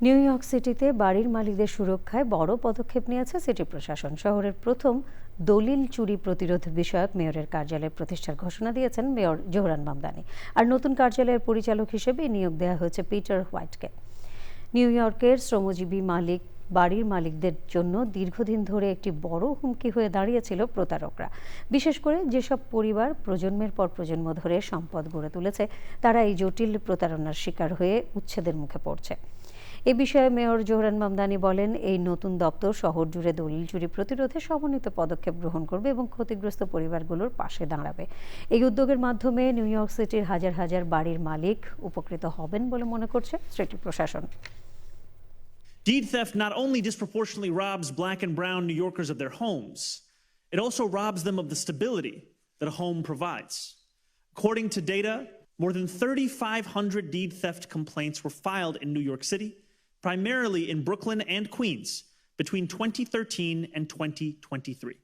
New York সিটিতে বাড়ির মালিকদের সুরক্ষায় বড় পদক্ষেপ নিয়েছে সিটি প্রশাসন। শহরের প্রথম দলিল চুরি প্রতিরোধ বিষয়ক মেয়রের কার্যালয় প্রতিষ্ঠার ঘোষণা দিয়েছেন মেয়র জোহরান মামদানি। আর নতুন কার্যালয়ের পরিচালক হিসেবে নিয়োগ দেওয়া হয়েছে পিটার হোয়াইটকে। নিউ ইয়র্কের শ্রমজীবী বাড়ির মালিকদের জন্য দীর্ঘদিন ধরে একটি বড় হুমকি হয়ে দাঁড়িয়েছিল প্রতারকরা। বিশেষ করে যেসব পরিবার প্রজন্মের পর প্রজন্ম ধরে সম্পদ গড়ে তুলেছে, তারা এই জটিল প্রতারণার শিকার হয়ে উচ্ছেদের মুখে পড়ছে। এ বিষয়ে মেয়র জোহরান মামদানি বলেন, এই নতুন দপ্তর শহর জুড়ে দলিল চুরি প্রতিরোধে সমন্বিত পদক্ষেপ গ্রহণ করবে এবং ক্ষতিগ্রস্ত পরিবারগুলোর পাশে দাঁড়াবে। এই উদ্যোগের মাধ্যমে নিউ ইয়র্ক সিটির হাজার হাজার বাড়ির মালিক উপকৃত হবেন বলে মনে করছে সিটি প্রশাসন। Deed theft not only disproportionately robs Black and brown New Yorkers of their homes, it also robs them of the stability that a home provides. According to data, more than 3,500 deed theft complaints were filed in New York City, primarily in Brooklyn and Queens, between 2013 and 2023.